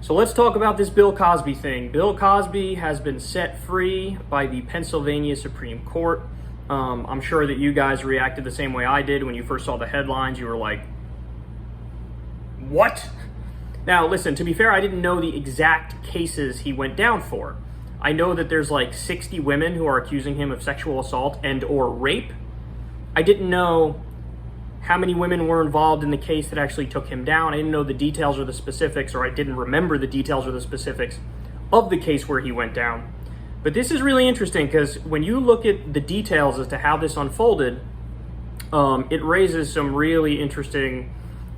So let's talk about this Bill Cosby thing. Bill Cosby has been set free by the Pennsylvania Supreme Court. I'm sure that you guys reacted the same way I did when you first saw the headlines. You were like, what? Now, listen, to be fair, I didn't know the exact cases he went down for. I know that there's like 60 women who are accusing him of sexual assault and or rape. I didn't know how many women were involved in the case that actually took him down. I didn't know the details or the specifics, or I didn't remember the details or the specifics of the case where he went down. But this is really interesting because when you look at the details as to how this unfolded, it raises some really interesting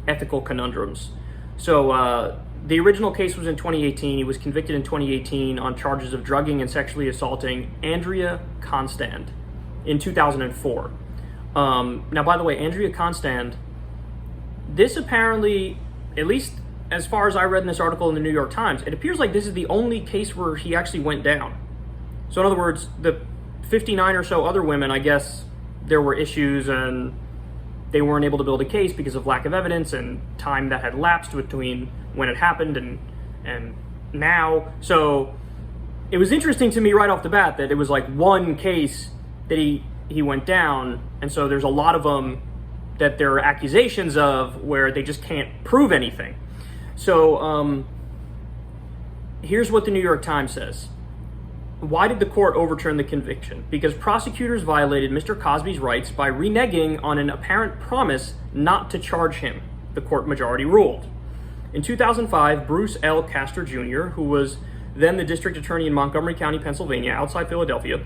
ethical conundrums. So the original case was in 2018. He was convicted in 2018 on charges of drugging and sexually assaulting Andrea Constand in 2004. Now, by the way, Andrea Constand, this apparently, at least as far as I read in this article in the New York Times, it appears like this is the only case where he actually went down. So in other words, the 59 or so other women, I guess there were issues and they weren't able to build a case because of lack of evidence and time that had lapsed between when it happened and now. So it was interesting to me right off the bat that it was like one case that he went down, and so there's a lot of them that there are accusations of where they just can't prove anything. So here's what the New York Times says. Why did the court overturn the conviction? Because prosecutors violated Mr. Cosby's rights by reneging on an apparent promise not to charge him, the court majority ruled. In 2005, Bruce L. Castor Jr., who was then the district attorney in Montgomery County, Pennsylvania, outside Philadelphia,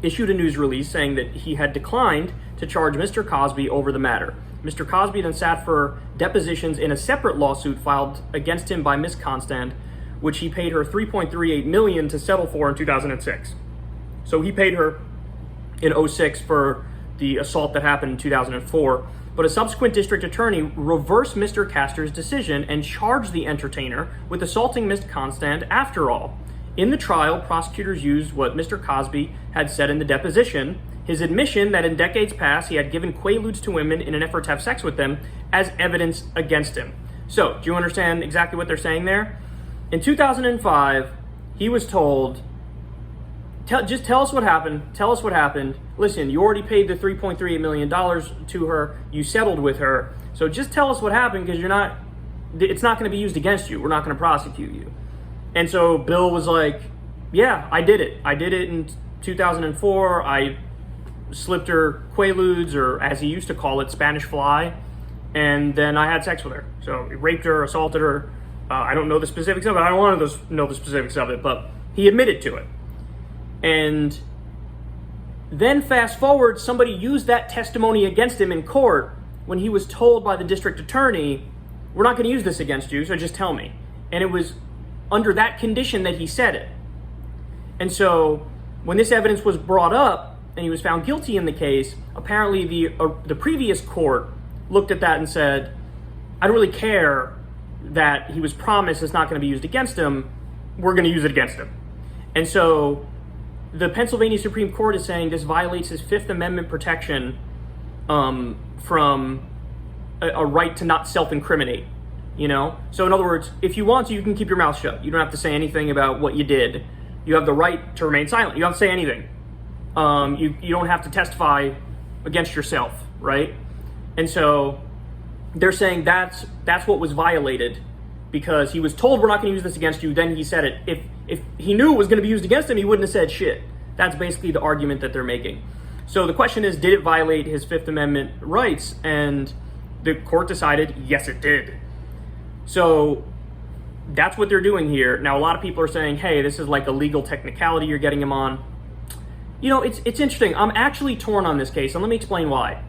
issued a news release saying that he had declined to charge Mr. Cosby over the matter. Mr. Cosby then sat for depositions in a separate lawsuit filed against him by Ms. Constand, which he paid her $3.38 million to settle for in 2006. So he paid her in 2006 for the assault that happened in 2004, but a subsequent district attorney reversed Mr. Castor's decision and charged the entertainer with assaulting Ms. Constand after all. In the trial, prosecutors used what Mr. Cosby had said in the deposition, his admission that in decades past he had given quaaludes to women in an effort to have sex with them, as evidence against him. So, do you understand exactly what they're saying there? In 2005, he was told, just tell us what happened, tell us what happened. Listen, you already paid the $3.38 million to her, you settled with her, so just tell us what happened because it's not going to be used against you, we're not going to prosecute you. And so Bill was like, yeah, I did it. I did it in 2004. I slipped her quaaludes, or as he used to call it, Spanish fly, and then I had sex with her. So he raped her, assaulted her. I don't know the specifics of it. I don't want to know the specifics of it, but he admitted to it. And then fast forward, somebody used that testimony against him in court when he was told by the district attorney, we're not going to use this against you, so just tell me. And it was under that condition that he said it. And so when this evidence was brought up and he was found guilty in the case, apparently the previous court looked at that and said, I don't really care that he was promised it's not going to be used against him, we're going to use it against him. And so the Pennsylvania Supreme Court is saying this violates his Fifth Amendment protection from a right to not self-incriminate. You know? So in other words, if you want to, you can keep your mouth shut. You don't have to say anything about what you did. You have the right to remain silent. You don't have to say anything. You don't have to testify against yourself, right? And so they're saying that's what was violated because he was told we're not going to use this against you, then he said it. If he knew it was going to be used against him, he wouldn't have said shit. That's basically the argument that they're making. So the question is, did it violate his Fifth Amendment rights? And the court decided, yes, it did. So that's what they're doing here. Now, a lot of people are saying, hey, this is like a legal technicality you're getting him on. You know, it's interesting. I'm actually torn on this case, and let me explain why.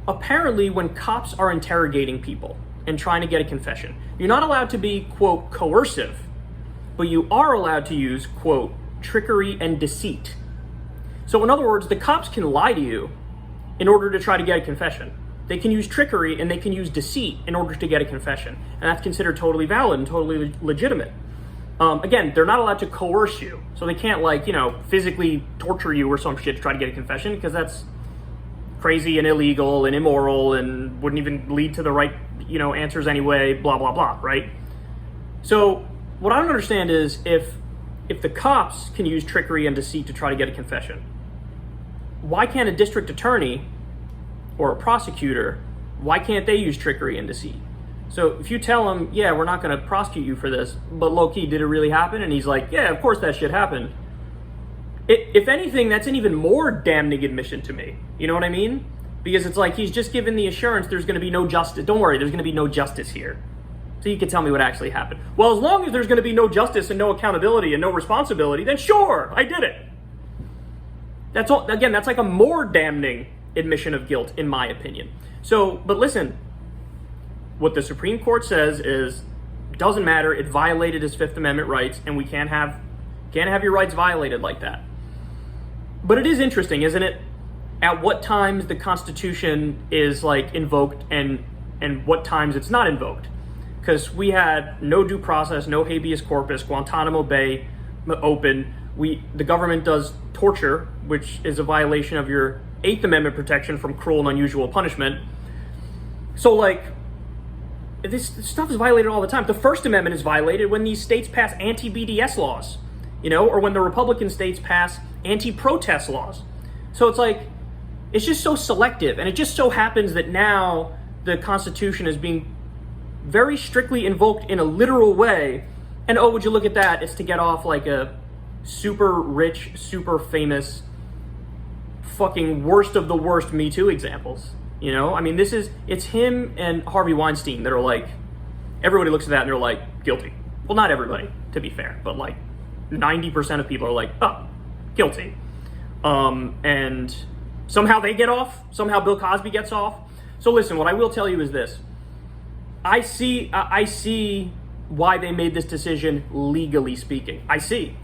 Apparently, when cops are interrogating people and trying to get a confession, you're not allowed to be, quote, coercive, but you are allowed to use, quote, trickery and deceit. So in other words, the cops can lie to you in order to try to get a confession. They can use trickery and they can use deceit in order to get a confession. And that's considered totally valid and totally legitimate. Again, they're not allowed to coerce you. So they can't, like, physically torture you or some shit to try to get a confession, because that's crazy and illegal and immoral and wouldn't even lead to the right answers anyway, blah, blah, blah, right? So what I don't understand is if the cops can use trickery and deceit to try to get a confession, why can't a district attorney or a prosecutor, why can't they use trickery and deceit? So if you tell him, yeah, we're not going to prosecute you for this, but low-key, did it really happen? And he's like, yeah, of course that shit happened. If anything, that's an even more damning admission to me. You know what I mean? Because it's like he's just given the assurance there's going to be no justice. Don't worry, there's going to be no justice here. So you can tell me what actually happened. Well, as long as there's going to be no justice and no accountability and no responsibility, then sure, I did it. That's all. Again, that's like a more damning admission of guilt, in my opinion. So, but listen, what the Supreme Court says is, it doesn't matter. It violated his Fifth Amendment rights, and we can't have your rights violated like that. But it is interesting, isn't it? At what times the Constitution is like invoked and what times it's not invoked. Because we had no due process, no habeas corpus, Guantanamo Bay open. The government does torture, which is a violation of your Eighth Amendment protection from cruel and unusual punishment. So like, this stuff is violated all the time. The First Amendment is violated when these states pass anti-BDS laws, or when the Republican states pass anti-protest laws. So it's like, it's just so selective. And it just so happens that now the Constitution is being very strictly invoked in a literal way. And oh, would you look at that? It's to get off like a super rich, super famous, fucking worst of the worst Me Too examples. I mean, it's him and Harvey Weinstein that are like, everybody looks at that and they're like, guilty. Well, not everybody, to be fair, but like 90% of people are like, oh, guilty. And somehow they get off. Somehow Bill Cosby gets off. So listen, what I will tell you is this. I see why they made this decision, legally speaking. I see.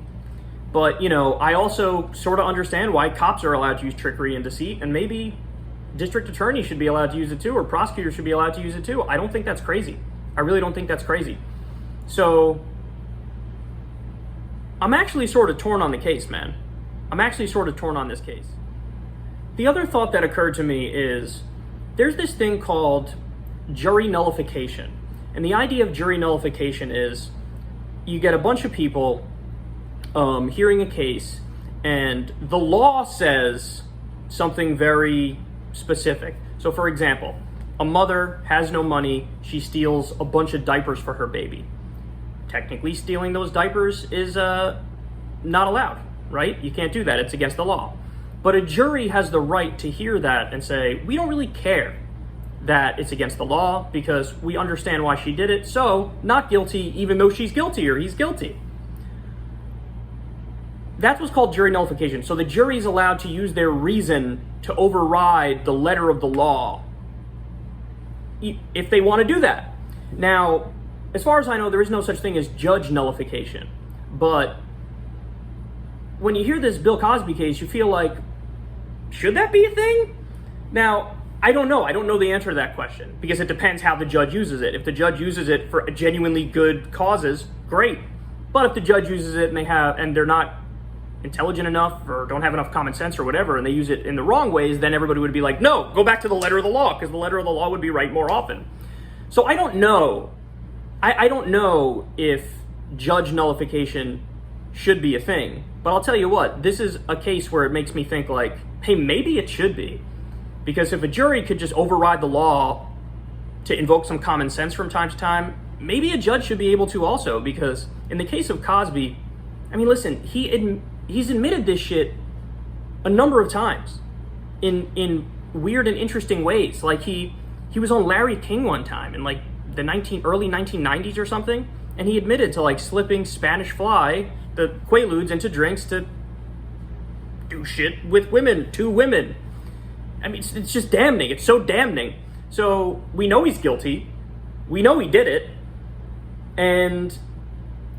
But, I also sort of understand why cops are allowed to use trickery and deceit, and maybe district attorneys should be allowed to use it too, or prosecutors should be allowed to use it too. I don't think that's crazy. I really don't think that's crazy. So I'm actually sort of torn on the case, man. I'm actually sort of torn on this case. The other thought that occurred to me is there's this thing called jury nullification. And the idea of jury nullification is you get a bunch of people hearing a case, and the law says something very specific. So for example, a mother has no money, she steals a bunch of diapers for her baby. Technically, stealing those diapers is not allowed, right? You can't do that, it's against the law. But a jury has the right to hear that and say, we don't really care that it's against the law because we understand why she did it, so not guilty even though she's guilty or he's guilty. That's what's called jury nullification. So the jury is allowed to use their reason to override the letter of the law if they want to do that. Now, as far as I know, there is no such thing as judge nullification. But when you hear this Bill Cosby case, you feel like, should that be a thing? Now, I don't know. I don't know the answer to that question because it depends how the judge uses it. If the judge uses it for genuinely good causes, great. But if the judge uses it and they're not intelligent enough or don't have enough common sense or whatever, and they use it in the wrong ways, then everybody would be like, no, go back to the letter of the law, because the letter of the law would be right more often. So I don't know. I don't know if judge nullification should be a thing, but I'll tell you what, this is a case where it makes me think like, hey, maybe it should be. Because if a jury could just override the law to invoke some common sense from time to time, maybe a judge should be able to also, because in the case of Cosby, I mean, listen, he's admitted this shit a number of times in weird and interesting ways. Like he was on Larry King one time in like the early 1990s or something, and he admitted to like slipping Spanish Fly, the Quaaludes, into drinks to do shit with women, two women. I mean, it's just damning. It's so damning. So we know he's guilty. We know he did it. And,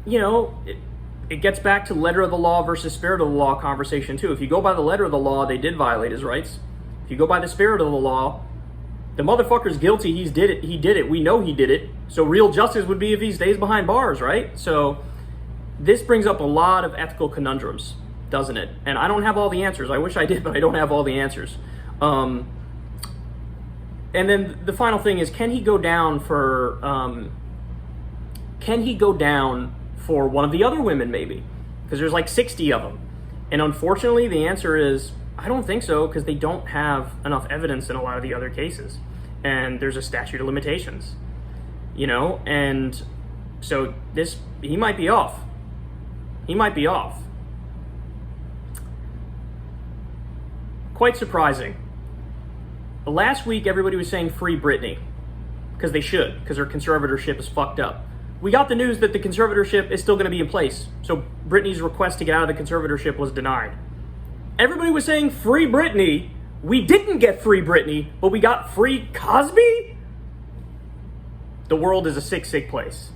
it gets back to letter of the law versus spirit of the law conversation too. If you go by the letter of the law, they did violate his rights. If you go by the spirit of the law, the motherfucker's guilty. He did it. We know he did it. So real justice would be if he stays behind bars, right? So this brings up a lot of ethical conundrums, doesn't it? And I don't have all the answers. I wish I did, but I don't have all the answers. And then the final thing is, can he go down for one of the other women, maybe? Because there's like 60 of them. And unfortunately, the answer is, I don't think so, because they don't have enough evidence in a lot of the other cases. And there's a statute of limitations, you know? And so he might be off. He might be off. Quite surprising. Last week, everybody was saying free Britney, because they should, because her conservatorship is fucked up. We got the news that the conservatorship is still going to be in place, so Britney's request to get out of the conservatorship was denied. Everybody was saying free Britney. We didn't get free Britney, but we got free Cosby? The world is a sick, sick place.